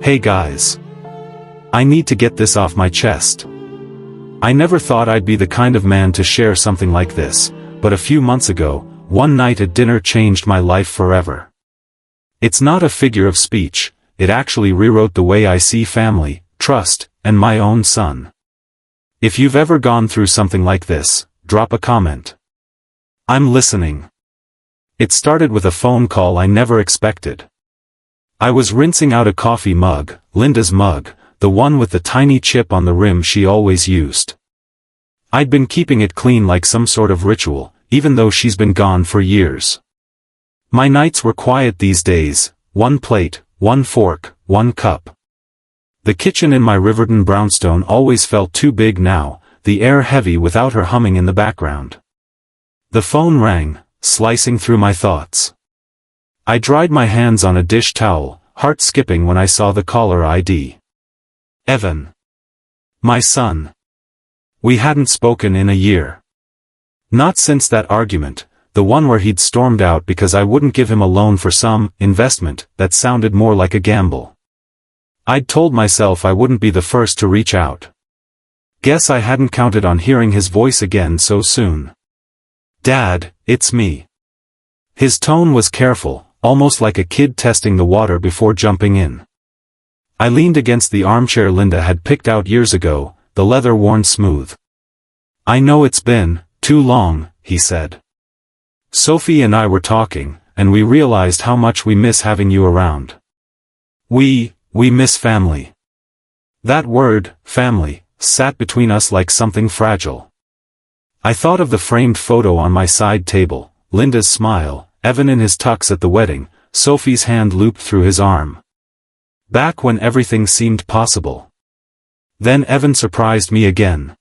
Hey guys. I need to get this off my chest. I never thought I'd be the kind of man to share something like this, but a few months ago, one night at dinner changed my life forever. It's not a figure of speech, it actually rewrote the way I see family, trust, and my own son. If you've ever gone through something like this, drop a comment. I'm listening. It started with a phone call I never expected. I was rinsing out a coffee mug, Linda's mug, the one with the tiny chip on the rim she always used. I'd been keeping it clean like some sort of ritual, even though she's been gone for years. My nights were quiet these days, one plate, one fork, one cup. The kitchen in my Riverton brownstone always felt too big now, the air heavy without her humming in the background. The phone rang, slicing through my thoughts. I dried my hands on a dish towel, heart skipping when I saw the caller ID. Evan. My son. We hadn't spoken in a year. Not since that argument, the one where he'd stormed out because I wouldn't give him a loan for some investment that sounded more like a gamble. I'd told myself I wouldn't be the first to reach out. Guess I hadn't counted on hearing his voice again so soon. Dad, it's me. His tone was careful, almost like a kid testing the water before jumping in. I leaned against the armchair Linda had picked out years ago, the leather worn smooth. I know it's been too long, he said. Sophie and I were talking, and we realized how much we miss having you around. We miss family. That word, family, sat between us like something fragile. I thought of the framed photo on my side table, Linda's smile, Evan in his tux at the wedding, Sophie's hand looped through his arm. Back when everything seemed possible. Then Evan surprised me again.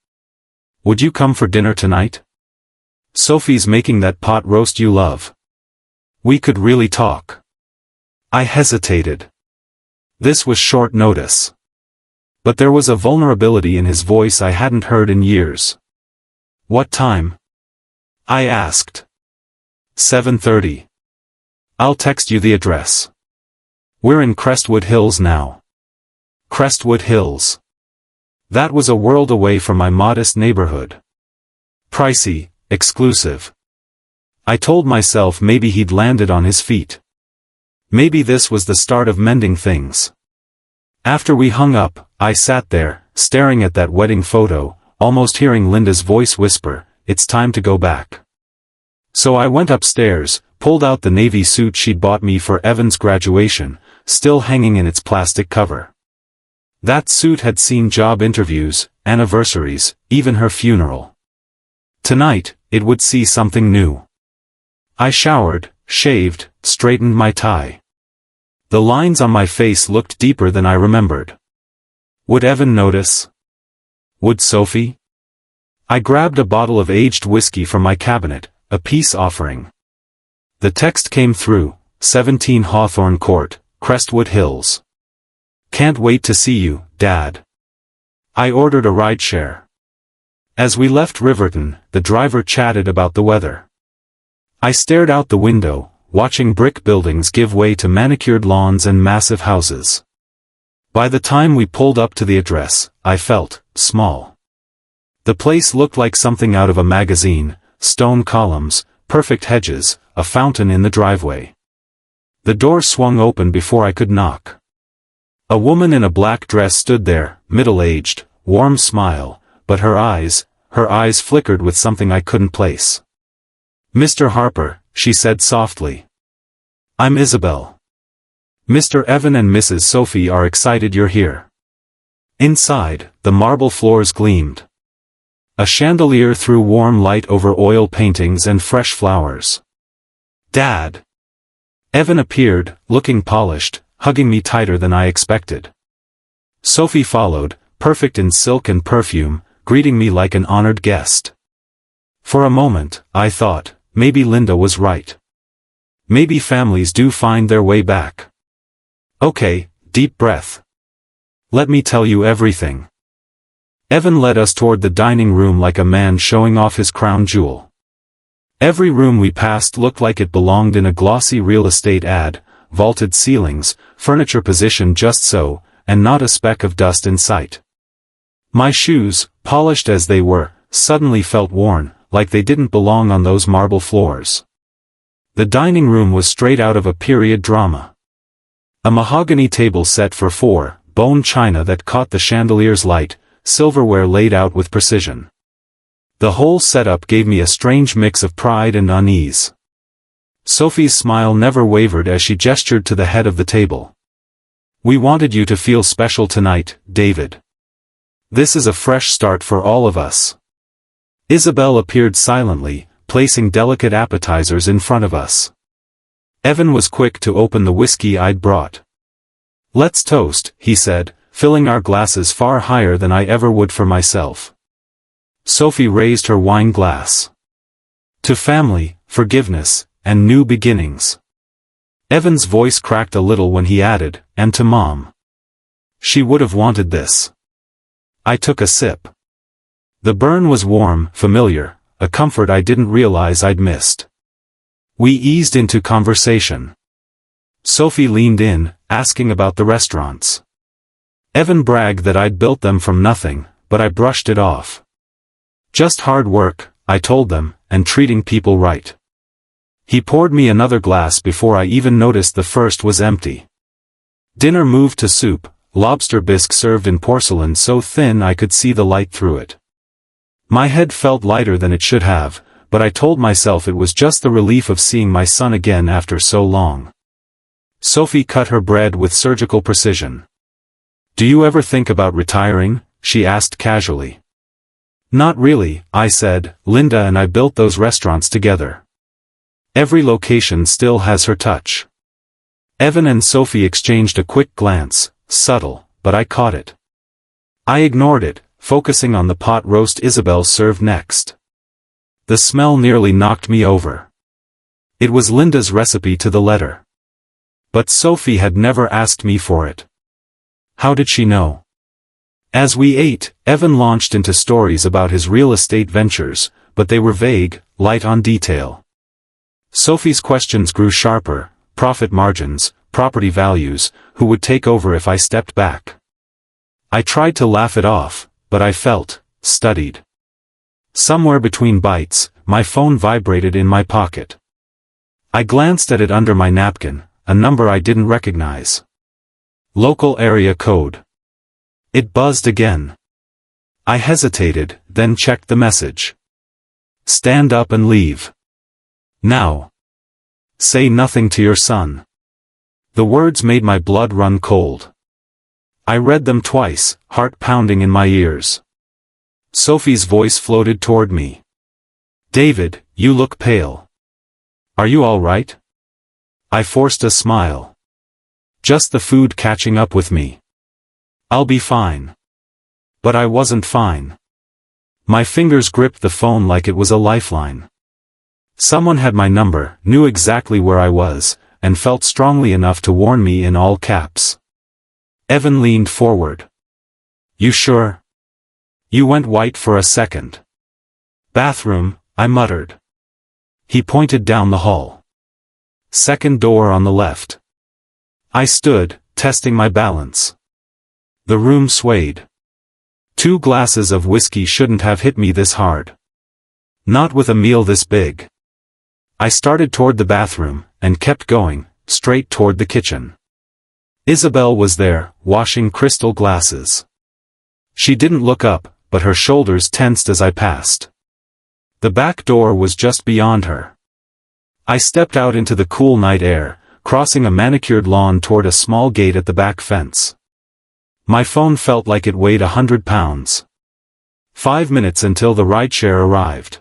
Would you come for dinner tonight? Sophie's making that pot roast you love. We could really talk. I hesitated. This was short notice. But there was a vulnerability in his voice I hadn't heard in years. What time? I asked. 7:30. I'll text you the address. We're in Crestwood Hills now. Crestwood Hills. That was a world away from my modest neighborhood. Pricey, exclusive. I told myself maybe he'd landed on his feet. Maybe this was the start of mending things. After we hung up, I sat there, staring at that wedding photo, almost hearing Linda's voice whisper, "It's time to go back." So I went upstairs, pulled out the navy suit she'd bought me for Evan's graduation, still hanging in its plastic cover. That suit had seen job interviews, anniversaries, even her funeral. Tonight, it would see something new. I showered, shaved, straightened my tie. The lines on my face looked deeper than I remembered. Would Evan notice? Would Sophie? I grabbed a bottle of aged whiskey from my cabinet, a peace offering. The text came through, 17 Hawthorne Court, Crestwood Hills. Can't wait to see you, Dad. I ordered a rideshare. As we left Riverton, the driver chatted about the weather. I stared out the window, watching brick buildings give way to manicured lawns and massive houses. By the time we pulled up to the address, I felt small. The place looked like something out of a magazine, stone columns, perfect hedges, a fountain in the driveway. The door swung open before I could knock. A woman in a black dress stood there, middle-aged, warm smile, but her eyes flickered with something I couldn't place. "Mr. Harper," she said softly. "I'm Isabel. Mr. Evan and Mrs. Sophie are excited you're here." Inside, the marble floors gleamed. A chandelier threw warm light over oil paintings and fresh flowers. "Dad." Evan appeared, looking polished, hugging me tighter than I expected. Sophie followed, perfect in silk and perfume, greeting me like an honored guest. For a moment, I thought, maybe Linda was right. Maybe families do find their way back. Okay, deep breath. Let me tell you everything. Evan led us toward the dining room like a man showing off his crown jewel. Every room we passed looked like it belonged in a glossy real estate ad, vaulted ceilings, furniture positioned just so, and not a speck of dust in sight. My shoes, polished as they were, suddenly felt worn, like they didn't belong on those marble floors. The dining room was straight out of a period drama. A mahogany table set for 4, bone china that caught the chandelier's light, silverware laid out with precision. The whole setup gave me a strange mix of pride and unease. Sophie's smile never wavered as she gestured to the head of the table. "We wanted you to feel special tonight, David. This is a fresh start for all of us." Isabel appeared silently, placing delicate appetizers in front of us. Evan was quick to open the whiskey I'd brought. "Let's toast," he said, filling our glasses far higher than I ever would for myself. Sophie raised her wine glass. "To family, forgiveness, and new beginnings." Evan's voice cracked a little when he added, "And to Mom. She would have wanted this." I took a sip. The burn was warm, familiar, a comfort I didn't realize I'd missed. We eased into conversation. Sophie leaned in, asking about the restaurants. Evan bragged that I'd built them from nothing, but I brushed it off. "Just hard work," I told them, "and treating people right." He poured me another glass before I even noticed the first was empty. Dinner moved to soup, lobster bisque served in porcelain so thin I could see the light through it. My head felt lighter than it should have, but I told myself it was just the relief of seeing my son again after so long. Sophie cut her bread with surgical precision. "Do you ever think about retiring?" she asked casually. "Not really," I said. "Linda and I built those restaurants together. Every location still has her touch." Evan and Sophie exchanged a quick glance, subtle, but I caught it. I ignored it, focusing on the pot roast Isabel served next. The smell nearly knocked me over. It was Linda's recipe to the letter. But Sophie had never asked me for it. How did she know? As we ate, Evan launched into stories about his real estate ventures, but they were vague, light on detail. Sophie's questions grew sharper: profit margins, property values, who would take over if I stepped back. I tried to laugh it off, but I felt studied. Somewhere between bites, my phone vibrated in my pocket. I glanced at it under my napkin, a number I didn't recognize. Local area code. It buzzed again. I hesitated, then checked the message. "Stand up and leave. Now. Say nothing to your son." The words made my blood run cold. I read them twice, heart pounding in my ears. Sophie's voice floated toward me. "David, you look pale. Are you all right?" I forced a smile. "Just the food catching up with me. I'll be fine." But I wasn't fine. My fingers gripped the phone like it was a lifeline. Someone had my number, knew exactly where I was, and felt strongly enough to warn me in all caps. Evan leaned forward. "You sure?" You went white for a second. "Bathroom," I muttered. He pointed down the hall. "Second door on the left." I stood, testing my balance. The room swayed. 2 glasses of whiskey shouldn't have hit me this hard. Not with a meal this big. I started toward the bathroom, and kept going, straight toward the kitchen. Isabel was there, washing crystal glasses. She didn't look up, but her shoulders tensed as I passed. The back door was just beyond her. I stepped out into the cool night air, crossing a manicured lawn toward a small gate at the back fence. My phone felt like it weighed 100 pounds. 5 minutes until the rideshare arrived.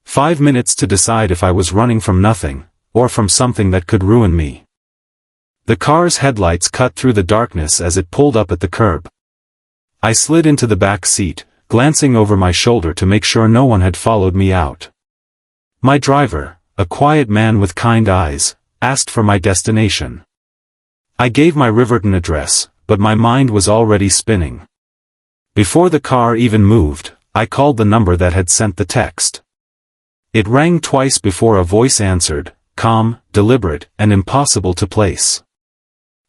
5 minutes to decide if I was running from nothing, or from something that could ruin me. The car's headlights cut through the darkness as it pulled up at the curb. I slid into the back seat, glancing over my shoulder to make sure no one had followed me out. My driver, a quiet man with kind eyes, asked for my destination. I gave my Riverton address, but my mind was already spinning. Before the car even moved, I called the number that had sent the text. It rang twice before a voice answered, calm, deliberate, and impossible to place.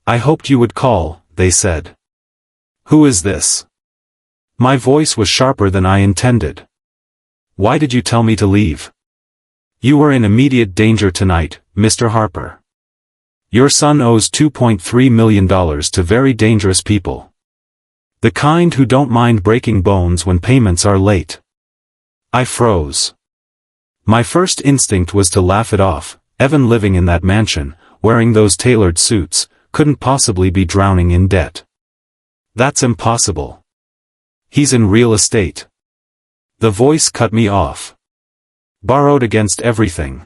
"I hoped you would call," they said. Who is this? My voice was sharper than I intended. Why did you tell me to leave? You were in immediate danger tonight, Mr. Harper. Your son owes $2.3 million to very dangerous people. The kind who don't mind breaking bones when payments are late. I froze. My first instinct was to laugh it off. Evan living in that mansion, wearing those tailored suits, couldn't possibly be drowning in debt. That's impossible. He's in real estate. The voice cut me off. Borrowed against everything.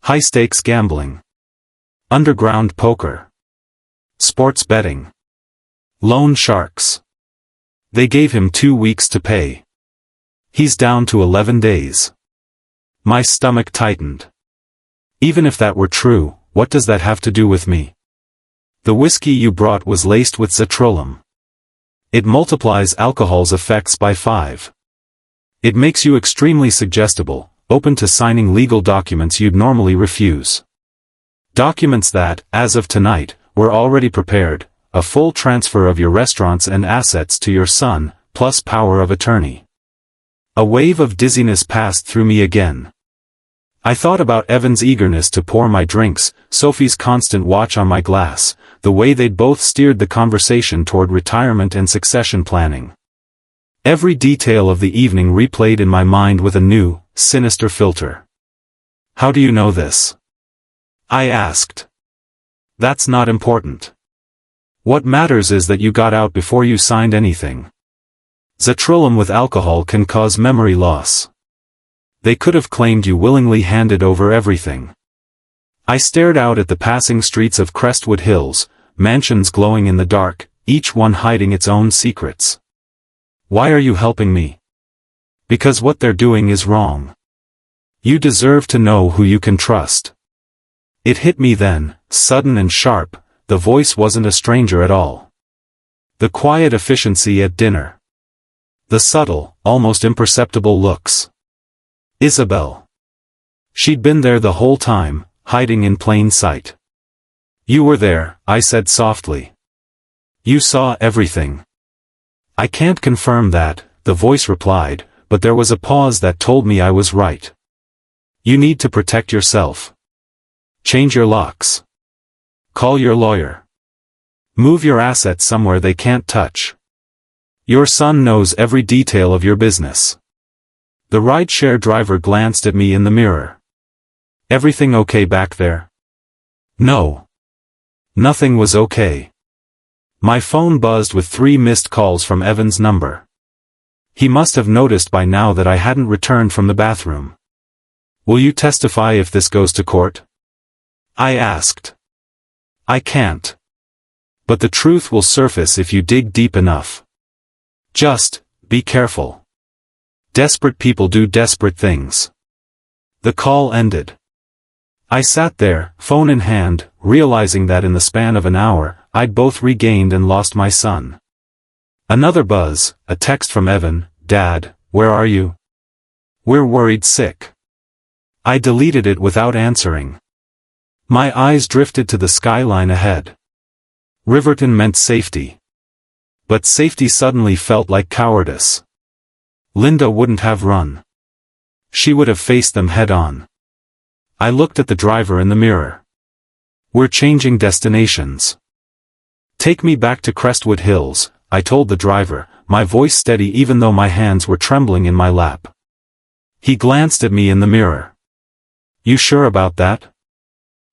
High-stakes gambling. Underground poker. Sports betting. Loan sharks. They gave him 2 weeks to pay. He's down to 11 days. My stomach tightened. Even if that were true, what does that have to do with me? The whiskey you brought was laced with Zetrolum. It multiplies alcohol's effects by 5. It makes you extremely suggestible, open to signing legal documents you'd normally refuse. Documents that, as of tonight, were already prepared, a full transfer of your restaurants and assets to your son, plus power of attorney. A wave of dizziness passed through me again. I thought about Evan's eagerness to pour my drinks, Sophie's constant watch on my glass, the way they'd both steered the conversation toward retirement and succession planning. Every detail of the evening replayed in my mind with a new, sinister filter. How do you know this? I asked. That's not important. What matters is that you got out before you signed anything. Zetrolum with alcohol can cause memory loss. They could have claimed you willingly handed over everything. I stared out at the passing streets of Crestwood Hills, mansions glowing in the dark, each one hiding its own secrets. Why are you helping me? Because what they're doing is wrong. You deserve to know who you can trust. It hit me then, sudden and sharp, the voice wasn't a stranger at all. The quiet efficiency at dinner. The subtle, almost imperceptible looks. Isabel. She'd been there the whole time, hiding in plain sight. You were there, I said softly. You saw everything. I can't confirm that, the voice replied, but there was a pause that told me I was right. You need to protect yourself. Change your locks. Call your lawyer. Move your assets somewhere they can't touch. Your son knows every detail of your business. The rideshare driver glanced at me in the mirror. Everything okay back there? No. Nothing was okay. My phone buzzed with 3 missed calls from Evan's number. He must have noticed by now that I hadn't returned from the bathroom. Will you testify if this goes to court? I asked. I can't. But the truth will surface if you dig deep enough. Just, be careful. Desperate people do desperate things. The call ended. I sat there, phone in hand, realizing that in the span of an hour, I'd both regained and lost my son. Another buzz, a text from Evan, Dad, where are you? We're worried sick. I deleted it without answering. My eyes drifted to the skyline ahead. Riverton meant safety. But safety suddenly felt like cowardice. Linda wouldn't have run. She would have faced them head-on. I looked at the driver in the mirror. We're changing destinations. Take me back to Crestwood Hills, I told the driver, my voice steady even though my hands were trembling in my lap. He glanced at me in the mirror. You sure about that?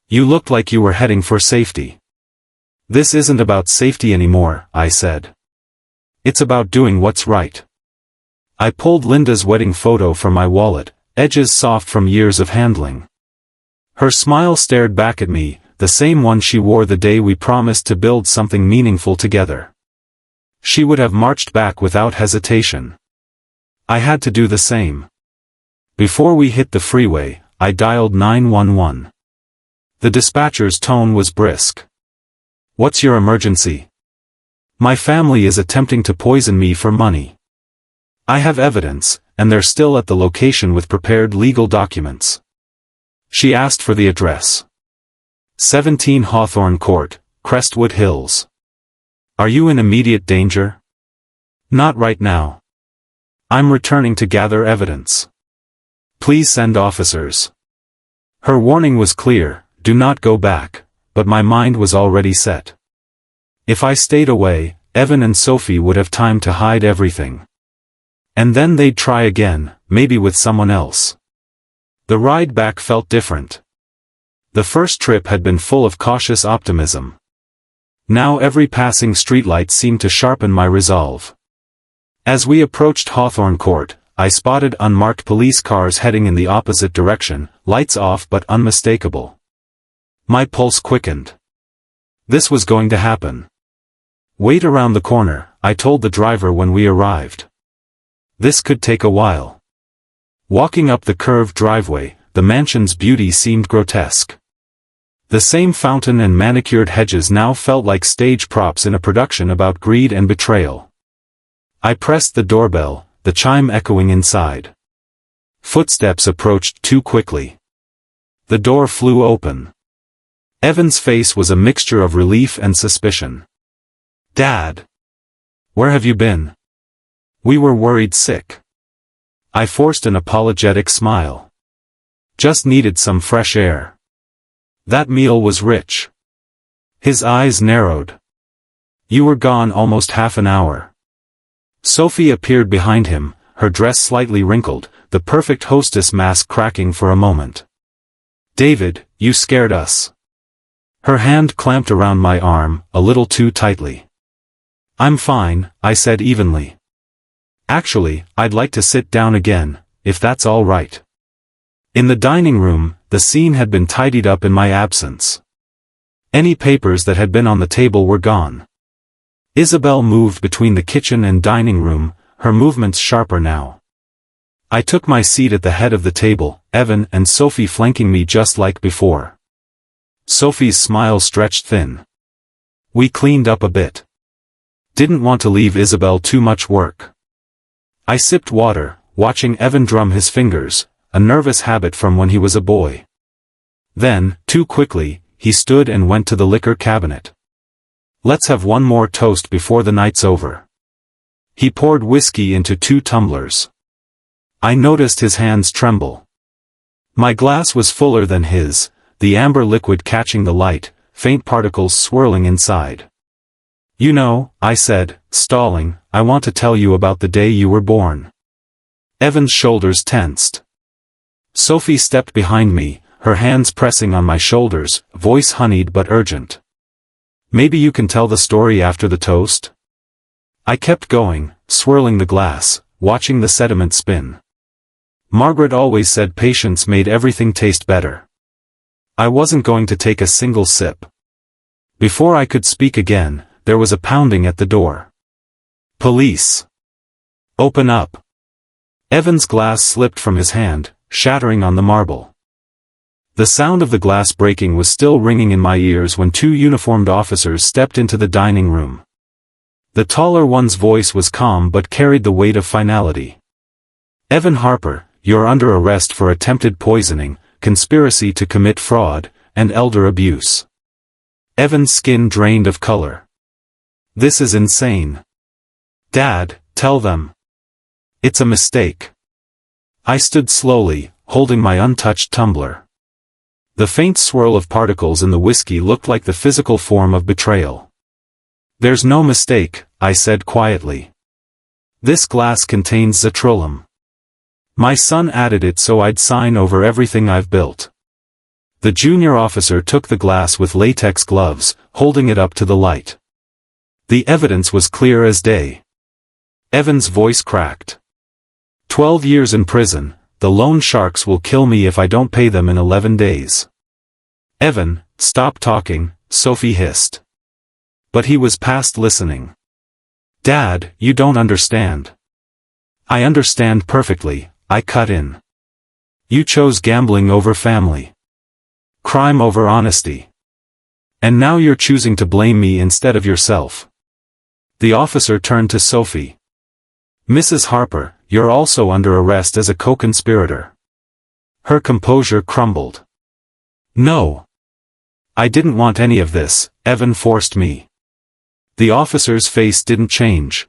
You looked like you were heading for safety. This isn't about safety anymore, I said. It's about doing what's right. I pulled Linda's wedding photo from my wallet, edges soft from years of handling. Her smile stared back at me, the same one she wore the day we promised to build something meaningful together. She would have marched back without hesitation. I had to do the same. Before we hit the freeway, I dialed 911. The dispatcher's tone was brisk. What's your emergency? My family is attempting to poison me for money. I have evidence, and they're still at the location with prepared legal documents. She asked for the address. 17 Hawthorne Court, Crestwood Hills. Are you in immediate danger? Not right now. I'm returning to gather evidence. Please send officers. Her warning was clear, do not go back, but my mind was already set. If I stayed away, Evan and Sophie would have time to hide everything. And then they'd try again, maybe with someone else. The ride back felt different. The first trip had been full of cautious optimism. Now every passing streetlight seemed to sharpen my resolve. As we approached Hawthorne Court, I spotted unmarked police cars heading in the opposite direction, lights off but unmistakable. My pulse quickened. This was going to happen. Wait around the corner, I told the driver when we arrived. This could take a while. Walking up the curved driveway, the mansion's beauty seemed grotesque. The same fountain and manicured hedges now felt like stage props in a production about greed and betrayal. I pressed the doorbell, the chime echoing inside. Footsteps approached too quickly. The door flew open. Evan's face was a mixture of relief and suspicion. Dad! Where have you been? We were worried sick. I forced an apologetic smile. Just needed some fresh air. That meal was rich. His eyes narrowed. You were gone almost half an hour. Sophie appeared behind him, her dress slightly wrinkled, the perfect hostess mask cracking for a moment. David, you scared us. Her hand clamped around my arm, a little too tightly. I'm fine, I said evenly. Actually, I'd like to sit down again, if that's all right. In the dining room, the scene had been tidied up in my absence. Any papers that had been on the table were gone. Isabel moved between the kitchen and dining room, her movements sharper now. I took my seat at the head of the table, Evan and Sophie flanking me just like before. Sophie's smile stretched thin. We cleaned up a bit. Didn't want to leave Isabel too much work. I sipped water, watching Evan drum his fingers, a nervous habit from when he was a boy. Then, too quickly, he stood and went to the liquor cabinet. Let's have one more toast before the night's over. He poured whiskey into 2 tumblers. I noticed his hands tremble. My glass was fuller than his, the amber liquid catching the light, faint particles swirling inside. You know, I said, stalling, I want to tell you about the day you were born. Evan's shoulders tensed. Sophie stepped behind me, her hands pressing on my shoulders, voice honeyed but urgent. Maybe you can tell the story after the toast? I kept going, swirling the glass, watching the sediment spin. Margaret always said patience made everything taste better. I wasn't going to take a single sip. Before I could speak again, there was a pounding at the door. Police! Open up! Evan's glass slipped from his hand, shattering on the marble. The sound of the glass breaking was still ringing in my ears when 2 uniformed officers stepped into the dining room. The taller one's voice was calm but carried the weight of finality. Evan Harper, you're under arrest for attempted poisoning, conspiracy to commit fraud, and elder abuse. Evan's skin drained of color. This is insane. Dad, tell them. It's a mistake. I stood slowly, holding my untouched tumbler. The faint swirl of particles in the whiskey looked like the physical form of betrayal. There's no mistake, I said quietly. This glass contains Zatrilum. My son added it so I'd sign over everything I've built. The junior officer took the glass with latex gloves, holding it up to the light. The evidence was clear as day. Evan's voice cracked. 12 years in prison, the loan sharks will kill me if I don't pay them in 11 days. Evan, stop talking, Sophie hissed. But he was past listening. Dad, you don't understand. I understand perfectly, I cut in. You chose gambling over family. Crime over honesty. And now you're choosing to blame me instead of yourself. The officer turned to Sophie. Mrs. Harper, you're also under arrest as a co-conspirator. Her composure crumbled. No. I didn't want any of this, Evan forced me. The officer's face didn't change.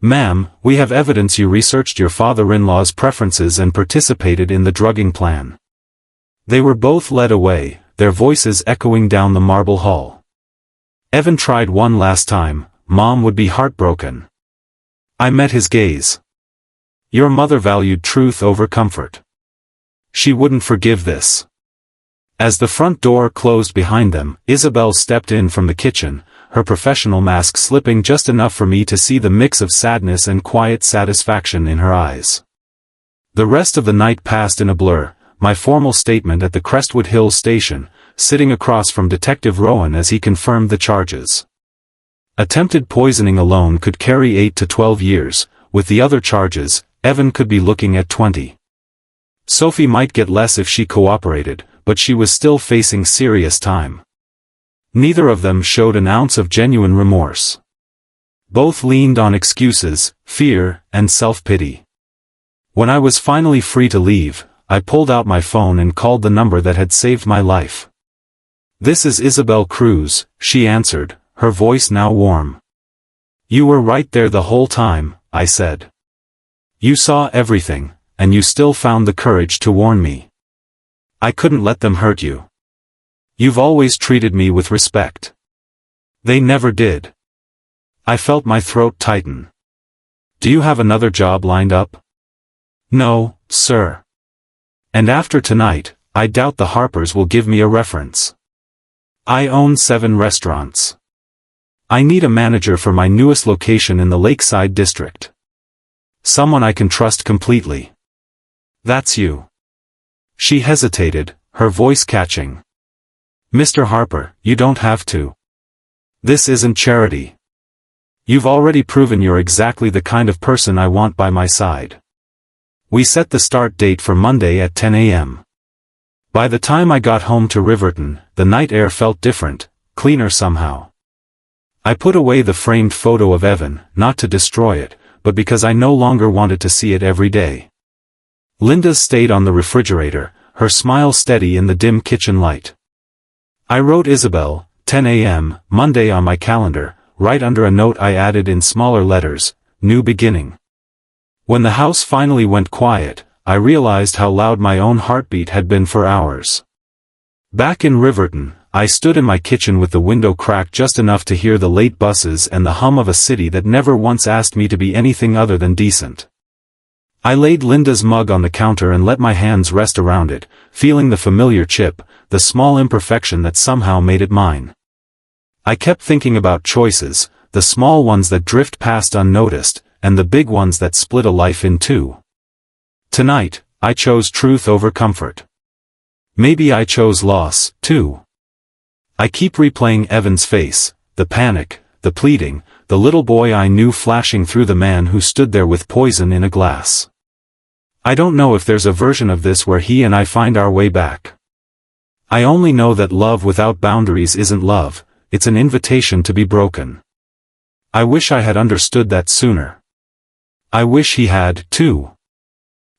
"Ma'am, we have evidence you researched your father-in-law's preferences and participated in the drugging plan." They were both led away, their voices echoing down the marble hall. Evan tried one last time. Mom would be heartbroken. I met his gaze. Your mother valued truth over comfort. She wouldn't forgive this. As the front door closed behind them, Isabel stepped in from the kitchen, her professional mask slipping just enough for me to see the mix of sadness and quiet satisfaction in her eyes. The rest of the night passed in a blur, my formal statement at the Crestwood Hills station, sitting across from Detective Rowan as he confirmed the charges. Attempted poisoning alone could carry 8 to 12 years, with the other charges, Evan could be looking at 20. Sophie might get less if she cooperated, but she was still facing serious time. Neither of them showed an ounce of genuine remorse. Both leaned on excuses, fear, and self-pity. When I was finally free to leave, I pulled out my phone and called the number that had saved my life. "This is Isabel Cruz," she answered, her voice now warm. "You were right there the whole time," I said. "You saw everything, and you still found the courage to warn me. I couldn't let them hurt you. You've always treated me with respect." They never did. I felt my throat tighten. "Do you have another job lined up?" "No, sir. And after tonight, I doubt the Harpers will give me a reference. I own 7 restaurants. I need a manager for my newest location in the Lakeside District. Someone I can trust completely." "That's you." She hesitated, her voice catching. "Mr. Harper, you don't have to. This isn't charity. You've already proven you're exactly the kind of person I want by my side." We set the start date for Monday at 10 a.m. By the time I got home to Riverton, the night air felt different, cleaner somehow. I put away the framed photo of Evan, not to destroy it, but because I no longer wanted to see it every day. Linda's stayed on the refrigerator, her smile steady in the dim kitchen light. I wrote Isabel, 10 a.m., Monday on my calendar, right under a note I added in smaller letters, "New beginning." When the house finally went quiet, I realized how loud my own heartbeat had been for hours. Back in Riverton, I stood in my kitchen with the window cracked just enough to hear the late buses and the hum of a city that never once asked me to be anything other than decent. I laid Linda's mug on the counter and let my hands rest around it, feeling the familiar chip, the small imperfection that somehow made it mine. I kept thinking about choices, the small ones that drift past unnoticed, and the big ones that split a life in two. Tonight, I chose truth over comfort. Maybe I chose loss, too. I keep replaying Evan's face, the panic, the pleading, the little boy I knew flashing through the man who stood there with poison in a glass. I don't know if there's a version of this where he and I find our way back. I only know that love without boundaries isn't love, it's an invitation to be broken. I wish I had understood that sooner. I wish he had, too.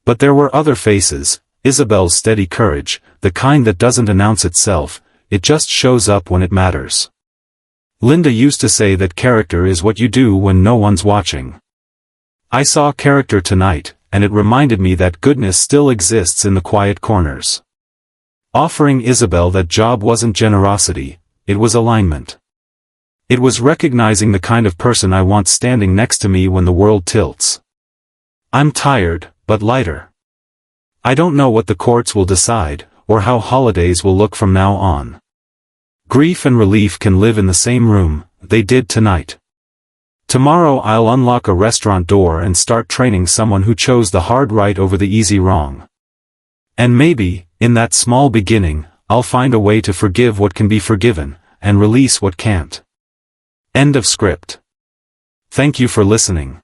But there were other faces, Isabel's steady courage, the kind that doesn't announce itself, it just shows up when it matters. Linda used to say that character is what you do when no one's watching. I saw character tonight, and it reminded me that goodness still exists in the quiet corners. Offering Isabel that job wasn't generosity, it was alignment. It was recognizing the kind of person I want standing next to me when the world tilts. I'm tired, but lighter. I don't know what the courts will decide, or how holidays will look from now on. Grief and relief can live in the same room, they did tonight. Tomorrow I'll unlock a restaurant door and start training someone who chose the hard right over the easy wrong. And maybe, in that small beginning, I'll find a way to forgive what can be forgiven, and release what can't. End of script. Thank you for listening.